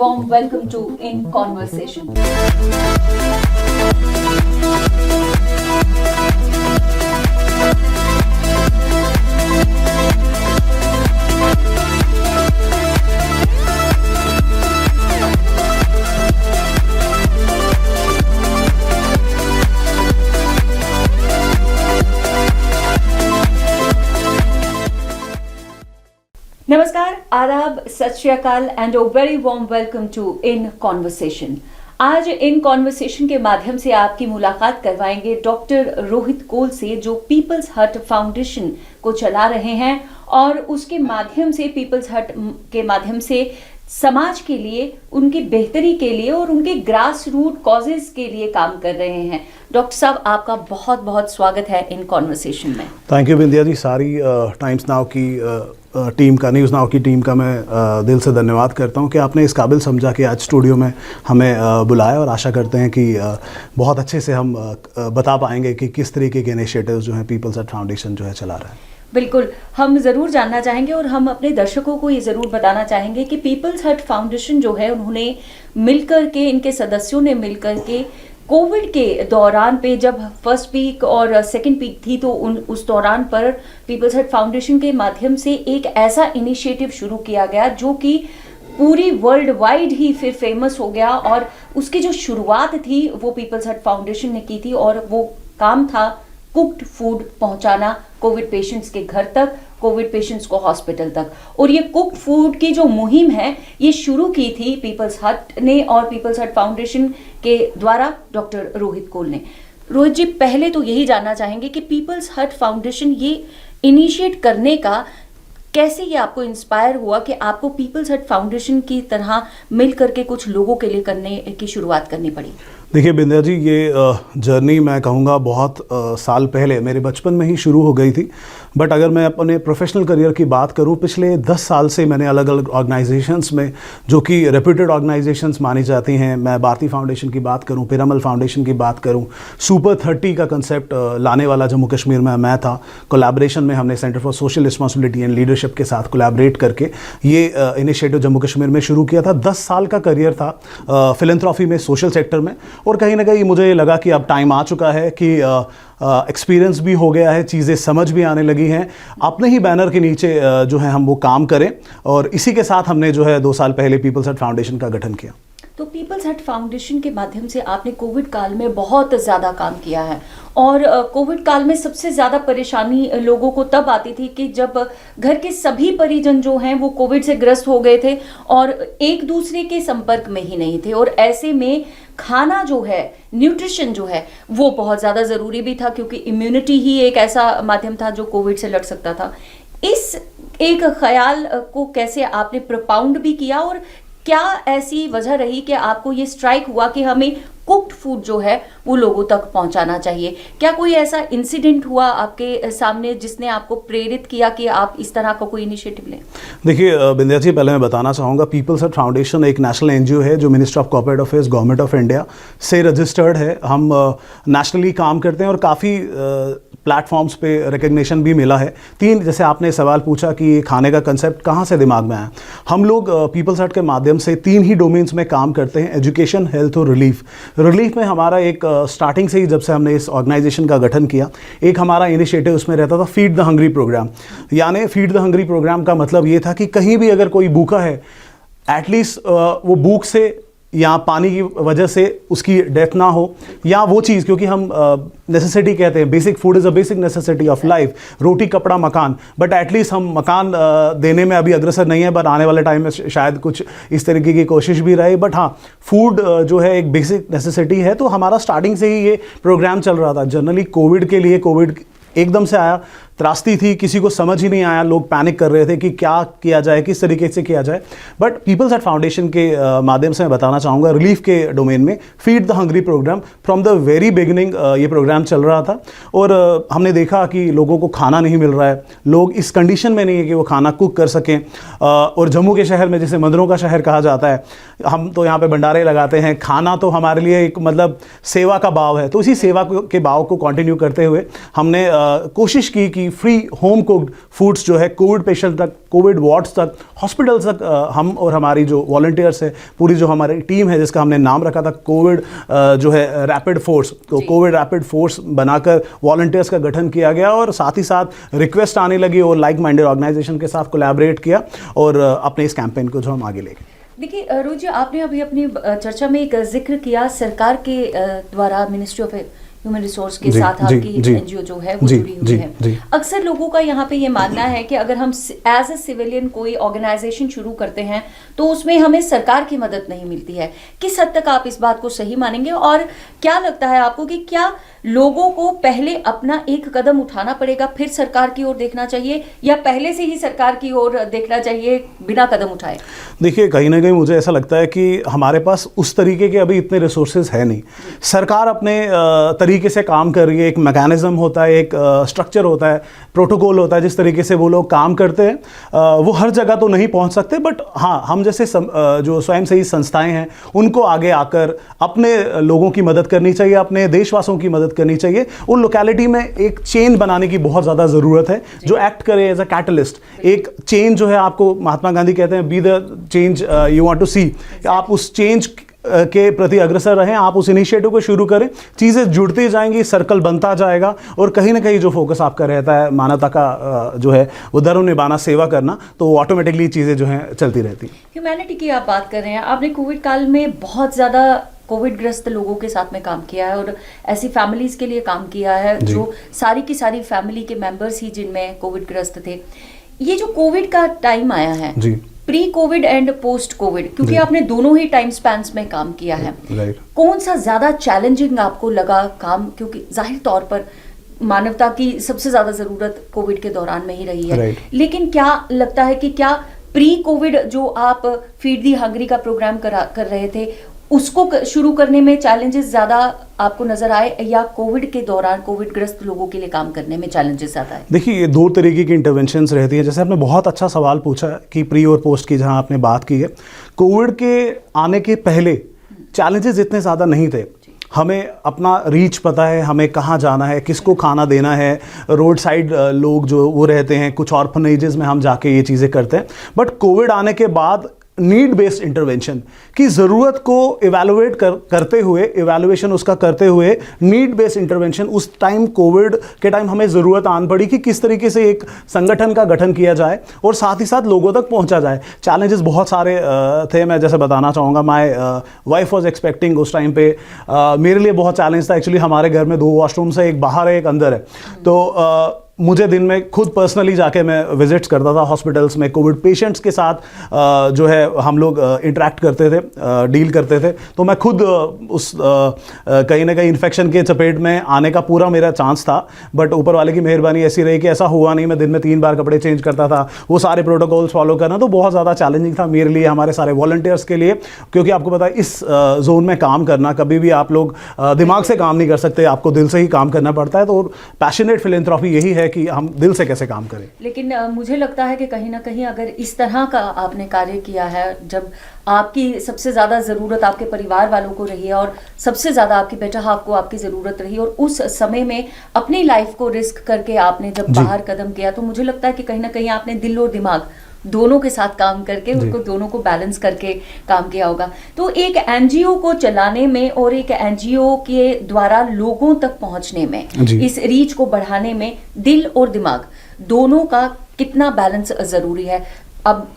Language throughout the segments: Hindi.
warm welcome to In Conversation. नमस्कार, आदाब, सत श्री अकाल and a very warm welcome to in conversation. आज इन कॉन्वर्सेशन के माध्यम से आपकी मुलाकात करवाएंगे डॉक्टर रोहित कोल से, जो पीपल्स हट फाउंडेशन को चला रहे हैं और उसके माध्यम से, पीपल्स हट के माध्यम से समाज के लिए, उनकी बेहतरी के लिए और उनके ग्रास रूट कॉजेज के लिए काम कर रहे हैं। डॉक्टर साहब, आपका बहुत बहुत स्वागत है इन कॉन्वर्सेशन में। थैंक यू बिंदिया जी। सारी टाइम्स नाउ की टीम का, न्यूज़ नाउ की टीम का मैं दिल से धन्यवाद करता हूं कि आपने इस काबिल समझा कि आज स्टूडियो में हमें बुलाया, और आशा करते हैं कि बहुत अच्छे से हम बता पाएंगे कि किस तरीके के इनिशिएटिव्स जो हैं पीपल्स हट फाउंडेशन जो है चला रहा है। बिल्कुल, हम ज़रूर जानना चाहेंगे और हम अपने दर्शकों को ये ज़रूर बताना चाहेंगे कि पीपल्स हट फाउंडेशन जो है, उन्होंने मिलकर के, इनके सदस्यों ने मिलकर के कोविड के दौरान पे, जब फर्स्ट पीक और सेकंड पीक थी, तो उस दौरान पर पीपल्स हट फाउंडेशन के माध्यम से एक ऐसा इनिशिएटिव शुरू किया गया जो कि पूरी वर्ल्ड वाइड ही फिर फेमस हो गया। और उसकी जो शुरुआत थी वो पीपल्स हट फाउंडेशन ने की थी, और वो काम था कुक्ड फूड पहुंचाना कोविड पेशेंट्स के घर तक, कोविड पेशेंट्स को हॉस्पिटल तक। और ये कुक्ड फूड की जो मुहिम है, ये शुरू की थी पीपल्स हट ने और पीपल्स हट फाउंडेशन के द्वारा डॉक्टर रोहित कोल ने। रोहित जी, पहले तो यही जानना चाहेंगे कि पीपल्स हट फाउंडेशन ये इनिशिएट करने का कैसे ये आपको इंस्पायर हुआ कि आपको पीपल्स हट फाउंडेशन की तरह मिल करके कुछ लोगों के लिए करने की शुरुआत करनी पड़ी? देखिए बिंदिया जी, ये जर्नी मैं कहूँगा बहुत साल पहले मेरे बचपन में ही शुरू हो गई थी। बट अगर मैं अपने प्रोफेशनल करियर की बात करूँ, पिछले 10 साल से मैंने अलग अलग ऑर्गेनाइजेशंस में, जो कि रेप्यूटेड ऑर्गेनाइजेशंस मानी जाती हैं, मैं भारती फाउंडेशन की बात करूँ, पिरामल फाउंडेशन की बात करूँ, सुपर 30 का कंसेप्ट लाने वाला जम्मू कश्मीर में मैं था। कोलैबोरेशन में हमने centre for social responsibility and leadership के साथ कोलैबोरेट करके ये इनिशिएटिव जम्मू कश्मीर में शुरू किया था। 10 साल का करियर था फिलैंथ्रोपी में, सोशल सेक्टर में। और कहीं ना कहीं मुझे लगा कि अब टाइम आ चुका है कि एक्सपीरियंस भी हो गया है, चीज़ें समझ भी आने लगी हैं, अपने ही बैनर के नीचे जो है हम वो काम करें। और इसी के साथ हमने जो है 2 साल पहले पीपल्स हट फाउंडेशन का गठन किया। तो पीपल्स हट फाउंडेशन के माध्यम से आपने कोविड काल में बहुत ज़्यादा काम किया है, और कोविड काल में सबसे ज़्यादा परेशानी लोगों को तब आती थी कि जब घर के सभी परिजन जो हैं वो कोविड से ग्रस्त हो गए थे और एक दूसरे के संपर्क में ही नहीं थे। और ऐसे में खाना जो है, न्यूट्रिशन जो है, वो बहुत ज़्यादा ज़रूरी भी था, क्योंकि इम्यूनिटी ही एक ऐसा माध्यम था जो कोविड से लड़ सकता था। इस एक ख्याल को कैसे आपने प्रोपाउंड भी किया, और क्या ऐसी वजह रही कि आपको ये स्ट्राइक हुआ कि हमें कुक्ड फूड जो है वो लोगों तक पहुंचाना चाहिए? क्या कोई ऐसा इंसिडेंट हुआ आपके सामने जिसने आपको प्रेरित किया कि आप इस तरह का कोई इनिशिएटिव लें? देखिए बिंदिया जी, पहले मैं बताना चाहूँगा, पीपल्स हट फाउंडेशन एक नेशनल एनजीओ है जो ministry of corporate affairs, government of India से रजिस्टर्ड है। हम नेशनली काम करते हैं और काफ़ी प्लेटफॉर्म्स पे रिकग्निशन भी मिला है। 3, जैसे आपने सवाल पूछा कि खाने का कंसेप्ट कहाँ से दिमाग में आया, हम लोग पीपल्स हट के माध्यम से 3 ही डोमेन्स में काम करते हैं: एजुकेशन, हेल्थ और रिलीफ। रिलीफ में हमारा एक स्टार्टिंग से ही, जब से हमने इस ऑर्गेनाइजेशन का गठन किया, एक हमारा इनिशिएटिव उसमें रहता था फीड द हंग्री प्रोग्राम। यानी फीड द हंग्री प्रोग्राम का मतलब ये था कि कहीं भी अगर कोई भूखा है, एटलीस्ट वो भूख से या पानी की वजह से उसकी डेथ ना हो, या वो चीज़, क्योंकि हम नेसेसिटी कहते हैं, basic food is a basic necessity of life, रोटी कपड़ा मकान। बट एटलीस्ट हम मकान देने में अभी अग्रसर नहीं है, बट आने वाले टाइम में शायद कुछ इस तरीके की कोशिश भी रहे। बट हाँ, फूड जो है एक बेसिक नेसेसिटी है। तो हमारा स्टार्टिंग से ही ये प्रोग्राम चल रहा था। जनरली कोविड के लिए, कोविड एकदम से आया, त्रासदी थी, किसी को समझ ही नहीं आया, लोग पैनिक कर रहे थे कि क्या किया जाए, किस तरीके से किया जाए। बट पीपल्स हट फाउंडेशन के माध्यम से मैं बताना चाहूँगा, रिलीफ के डोमेन में feed the hungry programme from the very beginning ये प्रोग्राम चल रहा था। और हमने देखा कि लोगों को खाना नहीं मिल रहा है, लोग इस कंडीशन में नहीं है कि वो खाना कुक कर सकें। और जम्मू के शहर में, जिसे मंदिरों का शहर कहा जाता है, हम तो यहाँ पे भंडारे लगाते हैं। खाना तो हमारे लिए एक मतलब सेवा का भाव है। तो इसी सेवा के भाव को कंटिन्यू करते हुए हमने कोशिश की कि फ्री होम कुक्ड फूड्स जो है कोविड पेशेंट तक, कोविड वार्ड्स तक, हॉस्पिटल्स तक हम और हमारी जो वॉलंटियर्स है, पूरी जो हमारी टीम है जिसका हमने नाम रखा था कोविड जो है रैपिड फोर्स, तो कोविड रैपिड फोर्स बनाकर वॉलंटियर्स का गठन किया गया और साथ ही साथ रिक्वेस्ट आने लगी और लाइक माइंडेड ऑर्गेनाइजेशन के साथ कोलैबोरेट किया और अपने इस कैंपेन को जो हम आगे ले गए। देखिए रोज जी, आपने अभी अपनी चर्चा में एक जिक्र किया सरकार के द्वारा मिनिस्ट्री ऑफ ह्यूमन रिसोर्स के साथ आपकी एनजीओ जो है वो जुड़ी हुई है। अक्सर लोगों का यहाँ पे ये मानना है कि अगर हम एज ए सिविलियन कोई ऑर्गेनाइजेशन शुरू करते हैं तो उसमें हमें सरकार की मदद नहीं मिलती है। किस हद तक आप इस बात को सही मानेंगे और क्या लगता है आपको कि क्या लोगों को पहले अपना एक कदम उठाना पड़ेगा फिर सरकार की ओर देखना चाहिए, या पहले से ही सरकार की ओर देखना चाहिए बिना कदम उठाए? देखिए, कहीं ना कहीं मुझे ऐसा लगता है कि हमारे पास उस तरीके के अभी इतने रिसोर्सेज है नहीं। सरकार अपने तरीके से काम कर रही है, एक मैकेनिज्म होता है, एक स्ट्रक्चर होता है, प्रोटोकॉल होता है, जिस तरीके से वो लोग काम करते हैं वो हर जगह तो नहीं पहुंच सकते, बट हाँ, हम जैसे जो स्वयंसेवी संस्थाएं हैं उनको आगे आकर अपने लोगों की मदद करनी चाहिए, अपने देशवासियों की मदद करनी चाहिए। उन लोकेलिटी में एक चेन बनाने की बहुत ज़्यादा ज़रूरत है जो एक्ट करे एज अ कैटलिस्ट। एक चेंज जो है, आपको महात्मा गांधी कहते हैं be the change you want to see, आप उस चेंज के प्रति अग्रसर रहें, आप उस इनिशिएटिव को शुरू करें, चीज़ें जुड़ती जाएंगी, सर्कल बनता जाएगा और कहीं ना कहीं जो फोकस आपका रहता है मानवता का जो है वो धर्म निभाना, सेवा करना, तो ऑटोमेटिकली चीज़ें जो हैं चलती रहती हैं। ह्यूमैनिटी की आप बात कर रहे हैं, आपने कोविड काल में बहुत ज़्यादा कोविड ग्रस्त लोगों के साथ में काम किया है और ऐसी फैमिलीज के लिए काम किया है जो सारी की सारी फैमिली के मेंबर्स ही जिनमें कोविड ग्रस्त थे। ये जो कोविड का टाइम आया है, pre Covid and post Covid, क्योंकि आपने दोनों ही टाइम स्पैन्स में काम किया है, कौन सा ज्यादा चैलेंजिंग आपको लगा काम? क्योंकि जाहिर तौर पर मानवता की सबसे ज्यादा जरूरत कोविड के दौरान में ही रही है, लेकिन क्या लगता है कि क्या प्री कोविड जो आप फीड दी हंगरी का प्रोग्राम कर रहे थे उसको शुरू करने में चैलेंजेस ज्यादा आपको नजर आए, या कोविड के दौरान कोविड ग्रस्त लोगों के लिए काम करने में चैलेंजेस ज्यादा है? देखिए, ये दो तरीके की इंटरवेंशंस रहती है। जैसे आपने बहुत अच्छा सवाल पूछा कि प्री और पोस्ट की जहां आपने बात की है, कोविड के आने के पहले चैलेंजेस इतने ज़्यादा नहीं थे। हमें अपना रीच पता है, हमें कहाँ जाना है, किसको खाना देना है, रोड साइड लोग जो वो रहते हैं, कुछ ऑर्फनेजेस में हम जाके ये चीज़ें करते हैं। बट कोविड आने के बाद नीड बेस्ड इंटरवेंशन की ज़रूरत को इवैल्यूएट करते हुए, इवैल्यूएशन उसका करते हुए नीड बेस्ड इंटरवेंशन, उस टाइम कोविड के टाइम हमें ज़रूरत आन पड़ी कि किस तरीके से एक संगठन का गठन किया जाए और साथ ही साथ लोगों तक पहुंचा जाए। चैलेंजेस बहुत सारे थे, मैं जैसे बताना चाहूँगा। माय वाइफ वॉज एक्सपेक्टिंग उस टाइम पे, मेरे लिए बहुत चैलेंज था। एक्चुअली हमारे घर में 2 वॉशरूम्स है, एक बाहर है एक अंदर है, तो मुझे दिन में खुद पर्सनली जाके मैं विजिट्स करता था हॉस्पिटल्स में, कोविड पेशेंट्स के साथ जो है हम लोग इंटरेक्ट करते थे, डील करते थे। तो मैं खुद उस कहीं ना कहीं इन्फेक्शन के चपेट में आने का पूरा मेरा चांस था, बट ऊपर वाले की मेहरबानी ऐसी रही कि ऐसा हुआ नहीं। मैं दिन में 3 बार कपड़े चेंज करता था, वो सारे प्रोटोकॉल्स फॉलो करना तो बहुत ज़्यादा चैलेंजिंग था मेरे लिए, हमारे सारे वॉलंटियर्स के लिए, क्योंकि आपको पता है इस जोन में काम करना, कभी भी आप लोग दिमाग से काम नहीं कर सकते, आपको दिल से ही काम करना पड़ता है। तो पैशनेट फिलैंथ्रोपी यही है कि हम दिल से कैसे काम करें। लेकिन मुझे लगता है कि कहीं ना कहीं अगर इस तरह का आपने कार्य किया है, जब आपकी सबसे ज़्यादा ज़रूरत आपके परिवार वालों को रही है और सबसे ज़्यादा आपकी बेटर हाफ को आपकी ज़रूरत रही, और उस समय में अपनी लाइफ को रिस्क करके आपने जब बाहर कदम किया, तो मुझे लगता है कि कहीं ना कहीं आपने दिल और दिमाग दोनों के साथ काम करके उनको दोनों को बैलेंस करके काम किया होगा। तो एक एनजीओ को चलाने में और एक एनजीओ के द्वारा लोगों तक पहुंचने में, इस रीच को बढ़ाने में दिल और दिमाग दोनों का कितना बैलेंस जरूरी है? अब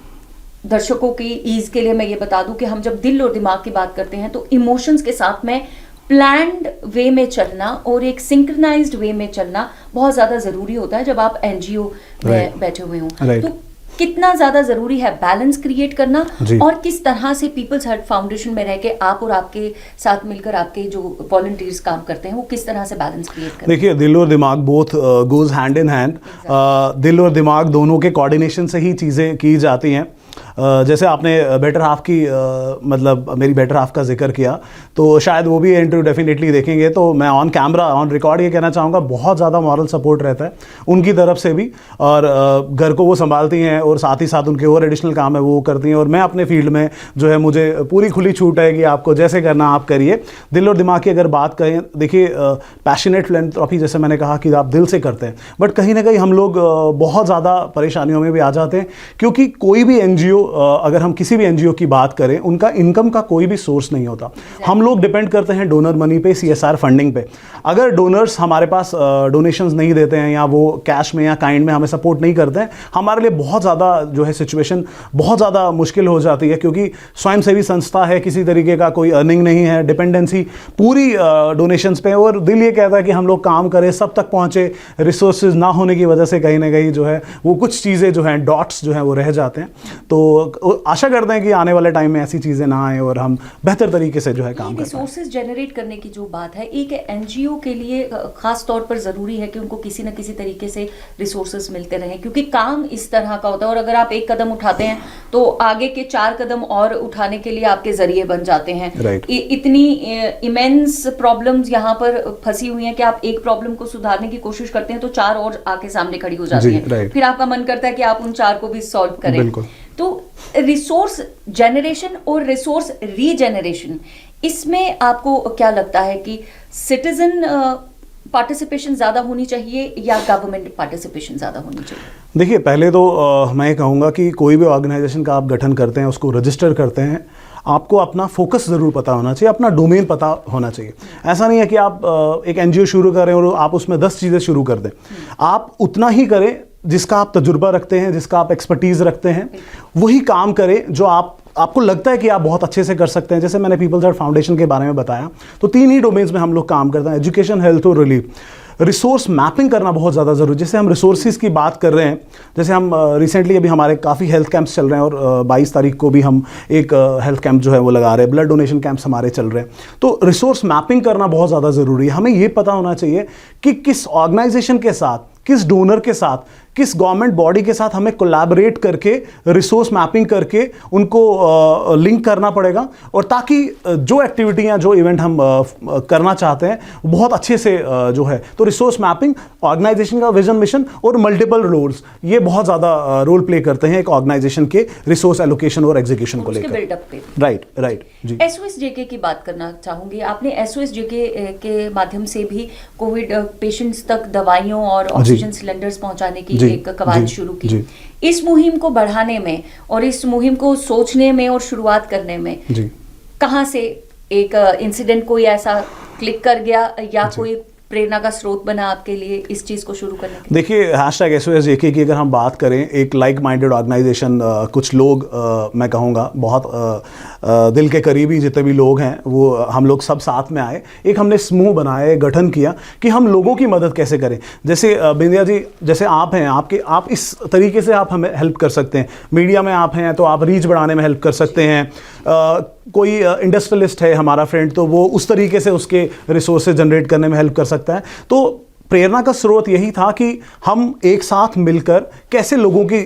दर्शकों की ईज के लिए मैं ये बता दूं कि हम जब दिल और दिमाग की बात करते हैं तो इमोशंस के साथ में प्लान्ड वे में चलना और एक सिंक्रोनाइज्ड वे में चलना बहुत ज्यादा जरूरी होता है जब आप एनजीओ में बैठे हुए हों। तो कितना ज्यादा जरूरी है बैलेंस क्रिएट करना, और किस तरह से पीपल्स हट फाउंडेशन में रह के आप और आपके साथ मिलकर आपके जो वॉलंटियर्स काम करते हैं वो किस तरह से बैलेंस क्रिएट करते हैं? देखिए, दिल और दिमाग both goes hand in hand. दिल और दिमाग दोनों के कोऑर्डिनेशन से ही चीज़ें की जाती हैं। जैसे आपने बेटर हाफ की मतलब मेरी बेटर हाफ का जिक्र किया, तो शायद वो भी इंटरव्यू डेफिनेटली देखेंगे, तो मैं ऑन कैमरा ऑन रिकॉर्ड ये कहना चाहूँगा बहुत ज़्यादा मॉरल सपोर्ट रहता है उनकी तरफ से भी, और घर को वो संभालती हैं और साथ ही साथ उनके और एडिशनल काम है वो करती हैं, और मैं अपने फील्ड में जो है मुझे पूरी खुली छूट है कि आपको जैसे करना आप करिए। दिल और दिमाग की अगर बात करें, देखिए पैशनेट फिलैंथ्रोपी जैसे मैंने कहा कि आप दिल से करते हैं, बट कहीं ना कहीं हम लोग बहुत ज़्यादा परेशानियों में भी आ जाते हैं, क्योंकि कोई भी एनजीओ, अगर हम किसी भी एनजीओ की बात करें, उनका इनकम का कोई भी सोर्स नहीं होता। हम लोग डिपेंड करते हैं डोनर मनी पे, सीएसआर फंडिंग पे। अगर डोनर्स हमारे पास डोनेशंस नहीं देते हैं या वो कैश में या काइंड में हमें सपोर्ट नहीं करते हैं, हमारे लिए बहुत ज़्यादा जो है सिचुएशन बहुत ज़्यादा मुश्किल हो जाती है, क्योंकि स्वयंसेवी संस्था है, किसी तरीके का कोई अर्निंग नहीं है, डिपेंडेंसी पूरी डोनेशंस पे, और दिल ये कहता है कि हम लोग काम करें, सब तक पहुँचे, रिसोर्सेज ना होने की वजह से कहीं ना कहीं जो है वो कुछ चीज़ें जो हैं डॉट्स जो हैं वो रह जाते हैं। तो आशा करते हैं कि आने वाले टाइम में ऐसी चीज़ें ना आए और हम बेहतर तरीके से जो है काम करें। रिसोर्सेज जनरेट करने की जो बात है, एक एनजीओ के लिए खास तौर पर ज़रूरी है कि उनको किसी न किसी तरीके से रिसोर्सेज मिलते रहें, क्योंकि काम इस तरह का होता है, और अगर आप एक कदम उठाते हैं तो आगे के 4 कदम और उठाने के लिए आपके जरिए बन जाते हैं। इतनी इमेंस प्रॉब्लम्स यहाँ पर फंसी हुई हैं कि आप एक प्रॉब्लम को सुधारने की कोशिश करते हैं तो 4 और आके सामने खड़ी हो जाती हैं, फिर आपका मन करता है कि आप उन 4 को भी सॉल्व करें। तो रिसोर्स जनरेशन और रिसोर्स रीजेनरेशन, इसमें आपको क्या लगता है कि सिटीजन पार्टिसिपेशन ज़्यादा होनी चाहिए या गवर्नमेंट पार्टिसिपेशन ज़्यादा होनी चाहिए? देखिए, पहले तो मैं ये कहूँगा कि कोई भी ऑर्गेनाइजेशन का आप गठन करते हैं, उसको रजिस्टर करते हैं, आपको अपना फोकस ज़रूर पता होना चाहिए, अपना डोमेन पता होना चाहिए। ऐसा नहीं है कि आप एक एनजीओ शुरू करें और आप उसमें 10 चीज़ें शुरू कर दें। आप उतना ही करें जिसका आप तजुर्बा रखते हैं, जिसका आप एक्सपर्टीज़ रखते हैं, वही काम करें जो आपको लगता है कि आप बहुत अच्छे से कर सकते हैं। जैसे मैंने पीपल्स हार्ट फाउंडेशन के बारे में बताया, तो 3 ही डोमेन्स में हम लोग काम करते हैं, एजुकेशन, हेल्थ और रिलीफ। रिसोर्स मैपिंग करना बहुत ज़्यादा ज़रूरी। जैसे हम रिसोर्सेज की बात कर रहे हैं, जैसे हम रिसेंटली अभी हमारे काफ़ी हेल्थ कैंप्स चल रहे हैं, और 22 तारीख को भी हम एक हेल्थ कैंप जो है वो लगा रहे हैं, ब्लड डोनेशन कैंप्स हमारे चल रहे हैं। तो रिसोर्स मैपिंग करना बहुत ज़्यादा ज़रूरी है। हमें ये पता होना चाहिए कि किस ऑर्गेनाइजेशन के साथ, किस डोनर के साथ, किस गवर्नमेंट बॉडी के साथ हमें कोलैबोरेट करके रिसोर्स मैपिंग करके उनको लिंक करना पड़ेगा, और ताकि जो एक्टिविटियां, जो इवेंट हम करना चाहते हैं बहुत अच्छे से जो है, तो रिसोर्स मैपिंग, ऑर्गेनाइजेशन का विजन, मिशन और मल्टीपल रोल्स, ये बहुत ज़्यादा रोल प्ले करते हैं एक ऑर्गेनाइजेशन के रिसोर्स एलोकेशन और एग्जीक्यूशन को लेकर। राइट जी। एसओएसजेके की बात करना चाहूंगी। आपने एसओएसजेके के माध्यम से भी कोविड पेशेंट्स तक दवाइयों और ऑक्सीजन सिलेंडर्स पहुंचाने की एक कवायद शुरू की। इस मुहिम को बढ़ाने में और इस मुहिम को सोचने में और शुरुआत करने में कहां से एक इंसिडेंट कोई ऐसा क्लिक कर गया या कोई प्रेरणा का स्रोत बना आपके लिए इस चीज़ को शुरू करने के? देखिए, #SOSJK की अगर हम बात करें, एक लाइक माइंडेड ऑर्गेनाइजेशन, कुछ लोग मैं कहूँगा बहुत दिल के करीबी जितने भी लोग हैं, वो हम लोग सब साथ में आए, एक हमने समूह बनाया, गठन किया कि हम लोगों की मदद कैसे करें। जैसे बिंदिया जी, जैसे आप हैं, आप इस तरीके से आप हमें हेल्प कर सकते हैं। मीडिया में आप हैं तो आप रीच बढ़ाने में हेल्प कर सकते हैं। कोई इंडस्ट्रियलिस्ट है हमारा फ्रेंड, तो वो उस तरीके से उसके रिसोर्सेज जनरेट करने में हेल्प कर सकता है। तो प्रेरणा का स्रोत यही था कि हम एक साथ मिलकर कैसे लोगों की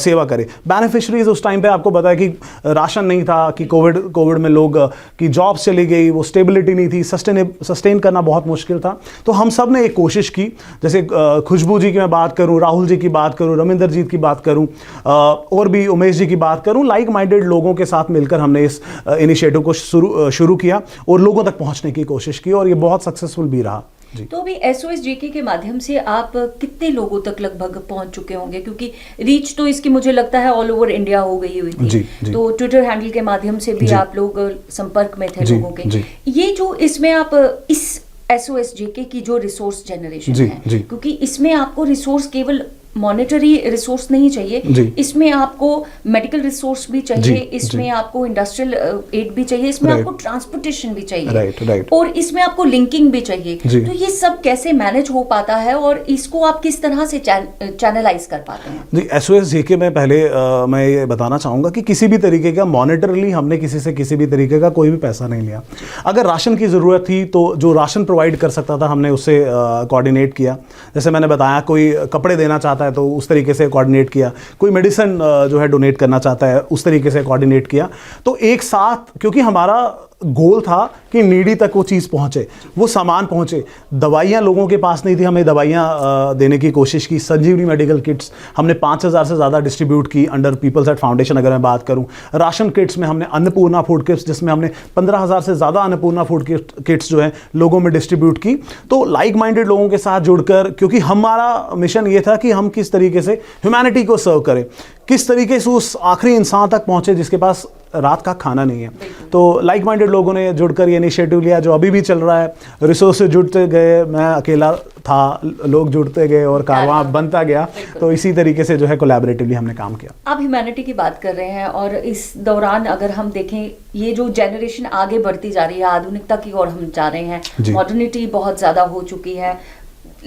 सेवा करें। बेनिफिशरीज उस टाइम पे आपको पता है कि राशन नहीं था, कि कोविड में लोग की जॉब्स चली गई, वो स्टेबिलिटी नहीं थी, सस्टेन करना बहुत मुश्किल था। तो हम सब ने एक कोशिश की, जैसे खुशबू जी की मैं बात करूं, राहुल जी की बात करूं, रविंदर जीत की बात करूं, और भी उमेश जी की बात करूं, लाइक माइंडेड लोगों के साथ मिलकर हमने इस इनिशिएटिव को शुरू किया और लोगों तक पहुंचने की कोशिश की, और ये बहुत सक्सेसफुल भी रहा। तो अभी एसओएसजेके के माध्यम से आप कितने लोगों तक लगभग पहुंच चुके होंगे? क्योंकि रीच तो इसकी मुझे लगता है ऑल ओवर इंडिया हो गई हुई थी। जी। तो ट्विटर हैंडल के माध्यम से भी आप लोग संपर्क में थे लोगों के। ये जो इसमें आप इस एसओएसजेके की जो रिसोर्स जनरेशन है, क्योंकि इसमें आपको रिसोर्स केवल मॉनेटरी रिसोर्स नहीं चाहिए, इसमें आपको मेडिकल रिसोर्स भी चाहिए, इसमें आपको इंडस्ट्रियल एड भी चाहिए, इसमें आपको ट्रांसपोर्टेशन भी चाहिए, और इसमें आपको लिंकिंग भी चाहिए। तो ये सब कैसे मैनेज हो पाता है और इसको आप किस तरह से चैनलाइज कर पाते हैं? जी, एसओएसजेके में पहले मैं ये बताना चाहूँगा कि किसी भी तरीके का मॉनेटरली हमने किसी से किसी भी तरीके का कोई भी पैसा नहीं लिया। अगर राशन की ज़रूरत थी तो जो राशन प्रोवाइड कर सकता था हमने उससे कोऑर्डिनेट किया। जैसे मैंने बताया, कोई कपड़े देना चाहता चाहता है तो उस तरीके से कोऑर्डिनेट किया, कोई मेडिसिन जो है डोनेट करना चाहता है उस तरीके से कोऑर्डिनेट किया। तो एक साथ, क्योंकि हमारा गोल था कि नीडी तक वो चीज़ पहुँचे, वो सामान पहुँचे। दवाइयाँ लोगों के पास नहीं थी, हमें दवाइयाँ देने की कोशिश की। संजीवनी मेडिकल किट्स हमने 5000 से ज़्यादा डिस्ट्रीब्यूट की अंडर पीपल्स हेल्थ फाउंडेशन। अगर मैं बात करूँ राशन किट्स में, हमने अन्नपूर्णा फूड किट्स, जिसमें हमने 15,000 से ज़्यादा अन्नपूर्णा फूड किट्स जो है लोगों में डिस्ट्रीब्यूट की। तो लाइक माइंडेड लोगों के साथ जुड़कर, क्योंकि हमारा मिशन ये था कि हम किस तरीके से ह्यूमैनिटी को सर्व करें, किस तरीके से उस आखिरी इंसान तक पहुँचे जिसके पास रात का खाना नहीं है। तो लाइक माइंडेड लोगों ने जुड़कर ये इनिशिएटिव लिया जो अभी भी चल रहा है। रिसोर्सेज जुड़ते गए, मैं अकेला था, लोग जुड़ते गए और कारवां बनता गया। तो इसी तरीके से जो है कोलैबोरेटिवली हमने काम किया। आप ह्यूमैनिटी की बात कर रहे हैं और इस दौरान अगर हम देखें, ये जो जनरेशन आगे बढ़ती जा रही है, आधुनिकता की ओर हम जा रहे हैं, मॉडर्निटी बहुत ज़्यादा हो चुकी है,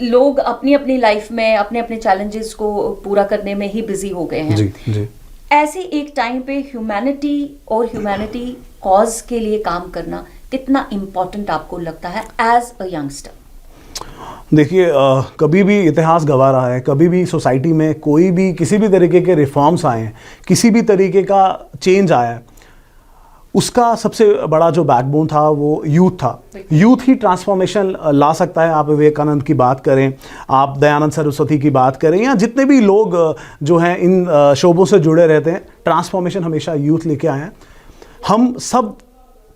लोग अपनी अपनी लाइफ में अपने अपने चैलेंजेस को पूरा करने में ही बिजी हो गए हैं। जी। ऐसे एक टाइम पे ह्यूमैनिटी और ह्यूमैनिटी कॉज के लिए काम करना कितना इम्पोर्टेंट आपको लगता है एज अ यंगस्टर? देखिए, कभी भी इतिहास गवा रहा है, कभी भी सोसाइटी में कोई भी किसी भी तरीके के रिफॉर्म्स आए हैं, किसी भी तरीके का चेंज आया है, उसका सबसे बड़ा जो बैकबोन था वो यूथ था। यूथ ही ट्रांसफॉर्मेशन ला सकता है। आप विवेकानंद की बात करें, आप दयानंद सरस्वती की बात करें, या जितने भी लोग जो हैं इन शोबों से जुड़े रहते हैं, ट्रांसफॉर्मेशन हमेशा यूथ लेके आए हैं। हम सब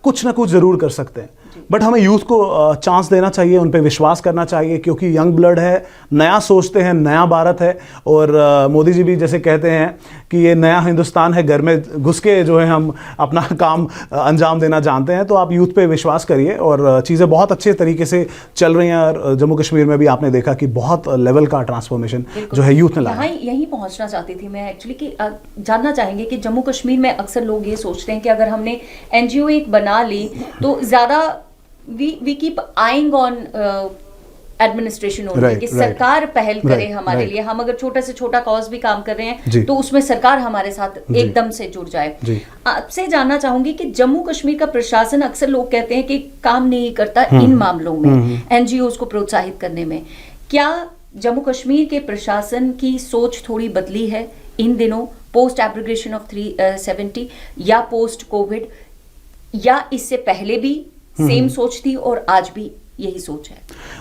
कुछ ना कुछ ज़रूर कर सकते हैं, बट हमें यूथ को चांस देना चाहिए, उन पे विश्वास करना चाहिए, क्योंकि यंग ब्लड है, नया सोचते हैं, नया भारत है। और मोदी जी भी जैसे कहते हैं कि ये नया हिंदुस्तान है, घर में घुस के जो है हम अपना काम अंजाम देना जानते हैं। तो आप यूथ पे विश्वास करिए और चीज़ें बहुत अच्छे तरीके से चल रही हैं। और जम्मू कश्मीर में भी आपने देखा कि बहुत लेवल का ट्रांसफॉर्मेशन जो है यूथ ने लाया। यही पहुंचना चाहती थी मैं एक्चुअली कि जानना चाहेंगे कि जम्मू कश्मीर में अक्सर लोग ये सोचते हैं कि अगर हमने एनजीओ एक बना ली तो ज़्यादा we keep eyeing on administration होगी कि सरकार पहल करे हमारे लिए। हम अगर छोटा से छोटा कॉज भी काम कर रहे हैं तो उसमें सरकार हमारे साथ एकदम से जुड़ जाए। आपसे जानना चाहूंगी कि जम्मू कश्मीर का प्रशासन, अक्सर लोग कहते हैं कि काम नहीं करता इन मामलों में, एनजीओज को प्रोत्साहित करने में। क्या जम्मू कश्मीर के प्रशासन की सोच थोड़ी बदली है इन दिनों, पोस्ट एब्रोगेशन ऑफ 370 या पोस्ट कोविड, या इससे पहले भी सेम सोच थी और आज भी यही सोच है?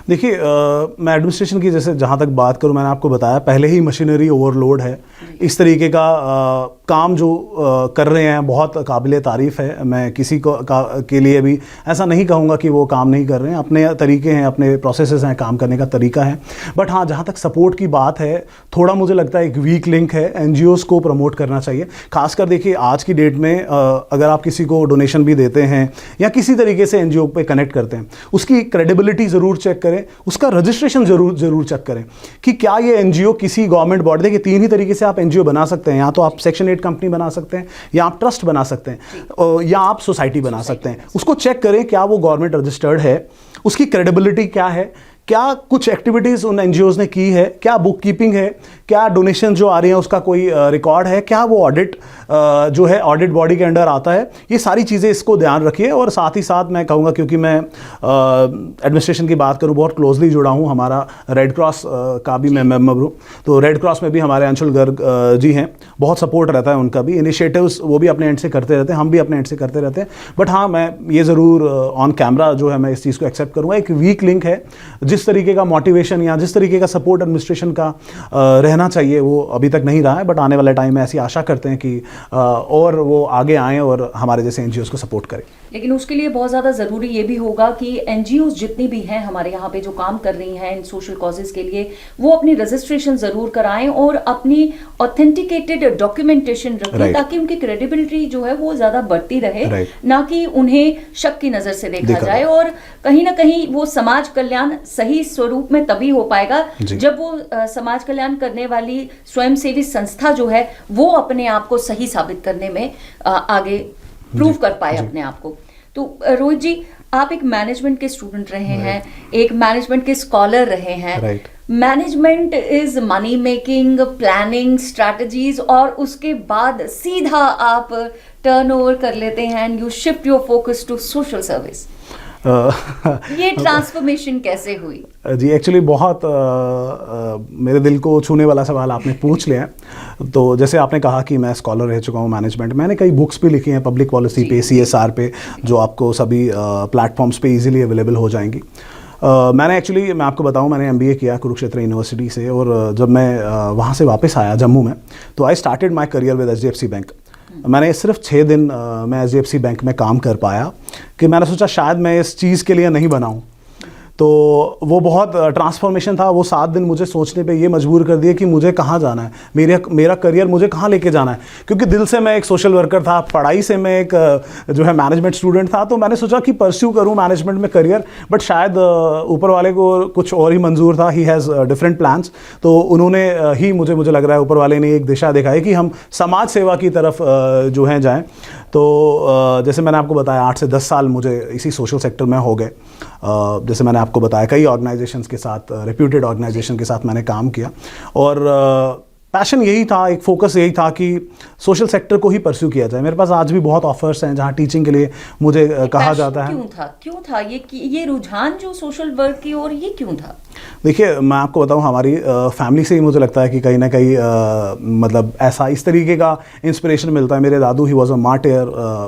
देखिए, मैं एडमिनिस्ट्रेशन की जैसे जहाँ तक बात करूँ, मैंने आपको बताया पहले ही मशीनरी ओवरलोड है। इस तरीके का काम जो कर रहे हैं बहुत काबिल तारीफ़ है। मैं किसी को के लिए भी ऐसा नहीं कहूँगा कि वो काम नहीं कर रहे हैं। अपने तरीके हैं, अपने प्रोसेसेस हैं, काम करने का तरीका है। बट हाँ, जहाँ तक सपोर्ट की बात है, थोड़ा मुझे लगता है एक वीक लिंक है, एनजीओज़ को प्रमोट करना चाहिए। खासकर देखिए आज की डेट में अगर आप किसी को डोनेशन भी देते हैं या किसी तरीके से एनजीओ पे कनेक्ट करते हैं, उसकी क्रेडिबिलिटी ज़रूर चेक करें, उसका रजिस्ट्रेशन ज़रूर चेक करें कि क्या ये एनजीओ किसी गवर्नमेंट बॉडी, देखिए 3 ही तरीके से आप एनजीओ बना सकते हैं। या तो आप सेक्शन 8 कंपनी बना सकते हैं, या आप ट्रस्ट बना सकते हैं, या आप सोसाइटी बना सकते हैं। उसको चेक करें क्या वो गवर्नमेंट रजिस्टर्ड है, उसकी क्रेडिबिलिटी क्या है, क्या कुछ एक्टिविटीज़ उन एनजीओज़ ने की है, क्या बुक कीपिंग है, क्या डोनेशन जो आ रही है उसका कोई रिकॉर्ड है, क्या वो ऑडिट जो है ऑडिट बॉडी के अंडर आता है। ये सारी चीज़ें इसको ध्यान रखिए। और साथ ही साथ मैं कहूँगा, क्योंकि मैं एडमिनिस्ट्रेशन की बात करूँ, बहुत क्लोजली जुड़ा हूँ, हमारा रेड क्रॉस का भी मैं मेम्बर हूँ। तो रेड क्रॉस में भी हमारे अंशुल गर्ग जी हैं, बहुत सपोर्ट रहता है उनका भी, इनिशिएटिव्स वो भी अपने एंड से करते रहते हैं, हम भी अपने एंड से करते रहते हैं। बट हाँ, मैं ये ज़रूर ऑन कैमरा जो है मैं इस चीज़ को एक्सेप्ट करूँगा, एक वीक लिंक है। जिस तरीके का मोटिवेशन या जिस तरीके का सपोर्ट एडमिनिस्ट्रेशन का रहना चाहिए वो अभी तक नहीं रहा है। बट आने वाले टाइम में ऐसी आशा करते हैं कि और वो आगे आएँ और हमारे जैसे एनजीओज़ को सपोर्ट करें। लेकिन उसके लिए बहुत ज़्यादा ज़रूरी ये भी होगा कि एनजीओज़ जितनी भी हैं हमारे यहाँ पे जो काम कर रही हैं इन सोशल कॉजेज़ के लिए, वो अपनी रजिस्ट्रेशन ज़रूर कराएं और अपनी ऑथेंटिकेटेड डॉक्यूमेंटेशन रखें, ताकि उनकी क्रेडिबिलिटी जो है वो ज़्यादा बढ़ती रहे, ना कि उन्हें शक की नज़र से देखा जाए। और कहीं ना कहीं वो समाज कल्याण सही स्वरूप में तभी हो पाएगा जब वो समाज कल्याण करने वाली स्वयंसेवी संस्था जो है वो अपने आप को सही साबित करने में आगे प्रूव कर पाए अपने आप को। तो रोहित जी, आप एक मैनेजमेंट के स्टूडेंट रहे हैं, एक मैनेजमेंट के स्कॉलर रहे हैं। Management is money making, planning, strategies, और उसके बाद सीधा आप टर्न ओवर कर लेते हैं and you shift your focus to social service. ये ट्रांसफॉर्मेशन कैसे हुई? जी एक्चुअली बहुत मेरे दिल को छूने वाला सवाल आपने पूछ लिया है। तो जैसे आपने कहा कि मैं स्कॉलर रह चुका हूँ मैनेजमेंट, मैंने कई बुक्स भी लिखी हैं पब्लिक पॉलिसी पे, CSR पे, जो आपको सभी प्लेटफॉर्म्स पे इजीली अवेलेबल हो जाएंगी। मैंने एक्चुअली, मैं आपको बताऊं, मैंने MBA किया कुरुक्षेत्र यूनिवर्सिटी से, और जब मैं वहाँ से वापस आया जम्मू में, तो I started my career with HDFC bank. मैंने सिर्फ 6 दिन मैं HDFC बैंक में काम कर पाया कि मैंने सोचा शायद मैं इस चीज़ के लिए नहीं बना हूँ। तो वो बहुत ट्रांसफॉर्मेशन था। वो 7 दिन मुझे सोचने पे ये मजबूर कर दिए कि मुझे कहाँ जाना है, मेरा करियर मुझे कहाँ लेके जाना है। क्योंकि दिल से मैं एक सोशल वर्कर था, पढ़ाई से मैं एक जो है मैनेजमेंट स्टूडेंट था। तो मैंने सोचा कि परस्यू करूँ मैनेजमेंट में करियर, बट शायद ऊपर वाले को कुछ और ही मंजूर था। He has different plans. तो उन्होंने ही मुझे लग रहा है ऊपर वाले ने एक दिशा दिखाई कि हम समाज सेवा की तरफ जो है जाएँ। तो जैसे मैंने आपको बताया 8 से 10 साल मुझे इसी सोशल सेक्टर में हो गए। जैसे मैंने आपको बताया कई ऑर्गेनाइजेशंस के साथ, रेप्यूटेड ऑर्गेनाइजेशन के साथ मैंने काम किया, और पैशन यही था, एक फोकस यही था कि सोशल सेक्टर को ही परस्यू किया जाए। मेरे पास आज भी बहुत ऑफर्स हैं जहाँ टीचिंग के लिए मुझे कहा जाता है। क्यों था ये रुझान जो सोशल वर्क की ओर, ये क्यों था? देखिए, मैं आपको बताऊं, हमारी फैमिली से ही मुझे लगता है कि कहीं ना कहीं मतलब ऐसा इस तरीके का इंस्पिरेशन मिलता है। मेरे दादू ही वॉज अ मार्टियर,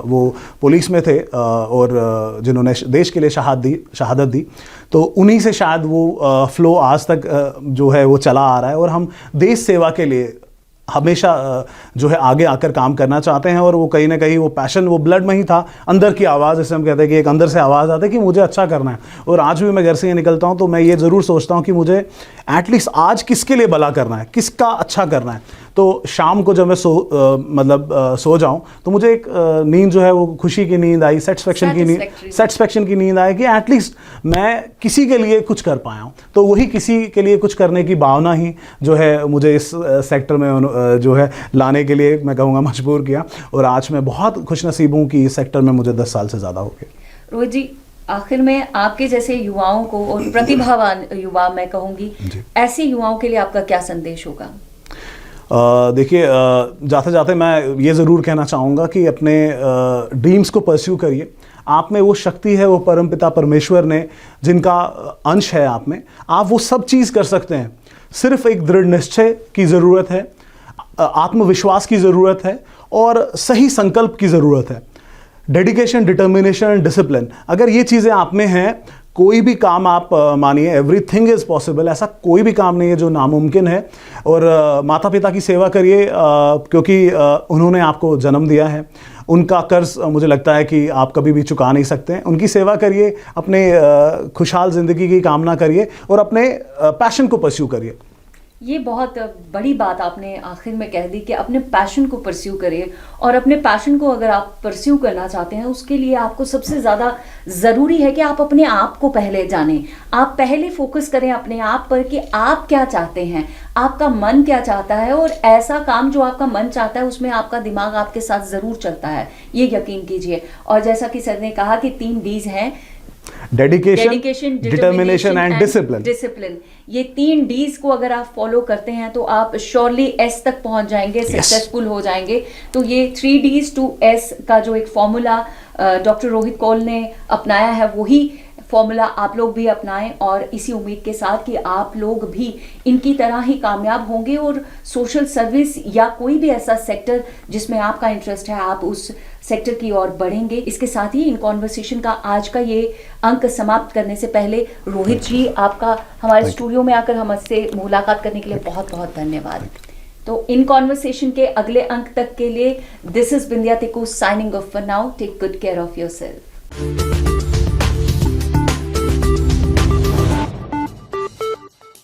वो पुलिस में थे और जिन्होंने देश के लिए शहादत दी। तो उन्हीं से शायद वो फ्लो आज तक जो है वो चला आ रहा है, और हम देश सेवा के लिए हमेशा जो है आगे आकर काम करना चाहते हैं। और वो कहीं ना कहीं वो पैशन वो ब्लड में ही था, अंदर की आवाज़, जैसे हम कहते हैं कि एक अंदर से आवाज़ आती है कि मुझे अच्छा करना है। और आज भी मैं घर से ये निकलता हूँ तो मैं ये ज़रूर सोचता हूँ कि मुझे एटलीस्ट आज किसके लिए भला करना है, किसका अच्छा करना है। तो शाम को जब मैं सो जाऊं तो मुझे एक नींद जो है वो खुशी की नींद आई, सेटिस्फेक्शन की नींद आई कि एटलीस्ट मैं किसी के लिए कुछ कर पाया हूं। तो वही किसी के लिए कुछ करने की भावना ही जो है मुझे इस सेक्टर में जो है लाने के लिए, मैं कहूँगा, मजबूर किया। और आज मैं बहुत खुशनसीब हूँ कि इस सेक्टर में मुझे 10 साल से ज़्यादा हो गए। रोहित जी, आखिर में आपके जैसे युवाओं को, और प्रतिभावान युवा मैं कहूँगी, ऐसे युवाओं के लिए आपका क्या संदेश होगा? देखिए, जाते जाते मैं ये ज़रूर कहना चाहूँगा कि अपने ड्रीम्स को परस्यू करिए। आप में वो शक्ति है, वो परमपिता परमेश्वर ने जिनका अंश है आप में, आप वो सब चीज़ कर सकते हैं। सिर्फ एक दृढ़ निश्चय की ज़रूरत है, आत्मविश्वास की ज़रूरत है, और सही संकल्प की ज़रूरत है। डेडिकेशन, डिटर्मिनेशन एंड डिसिप्लिन, अगर ये चीज़ें आप में हैं, कोई भी काम आप मानिए, एवरीथिंग इज़ पॉसिबल। ऐसा कोई भी काम नहीं है जो नामुमकिन है। और माता पिता की सेवा करिए, क्योंकि उन्होंने आपको जन्म दिया है। उनका कर्ज मुझे लगता है कि आप कभी भी चुका नहीं सकते हैं। उनकी सेवा करिए, अपने खुशहाल ज़िंदगी की कामना करिए, और अपने पैशन को परस्यू करिए। ये बहुत बड़ी बात आपने आखिर में कह दी कि अपने पैशन को परस्यू करिए। और अपने पैशन को अगर आप परस्यू करना चाहते हैं, उसके लिए आपको सबसे ज़्यादा ज़रूरी है कि आप अपने आप को पहले जानें। आप पहले फोकस करें अपने आप पर कि आप क्या चाहते हैं, आपका मन क्या चाहता है, और ऐसा काम जो आपका मन चाहता है उसमें आपका दिमाग आपके साथ ज़रूर चलता है, ये यकीन कीजिए। और जैसा कि सर ने कहा कि 3 D's हैं, डेडिकेशन, डिटर्मिनेशन एंड डिसिप्लिन। ये 3 D's को अगर आप फॉलो करते हैं तो आप श्योरली S तक पहुंच जाएंगे, सक्सेसफुल हो जाएंगे। तो ये 3 D's to S का जो एक फॉर्मूला डॉक्टर रोहित कौल ने अपनाया है, वही फॉर्मूला आप लोग भी अपनाएं, और इसी उम्मीद के साथ कि आप लोग भी इनकी तरह ही कामयाब होंगे, और सोशल सर्विस या कोई भी ऐसा सेक्टर जिसमें आपका इंटरेस्ट है, आप उस सेक्टर की ओर बढ़ेंगे। इसके साथ ही इन कॉन्वर्सेशन का आज का ये अंक समाप्त करने से पहले रोहित जी, आपका हमारे स्टूडियो में आकर हमसे मुलाकात करने के लिए बहुत बहुत धन्यवाद। तो इन कॉन्वर्सेशन के अगले अंक तक के लिए this is Bindiya Tikoo signing off for now. Take good care of yourself.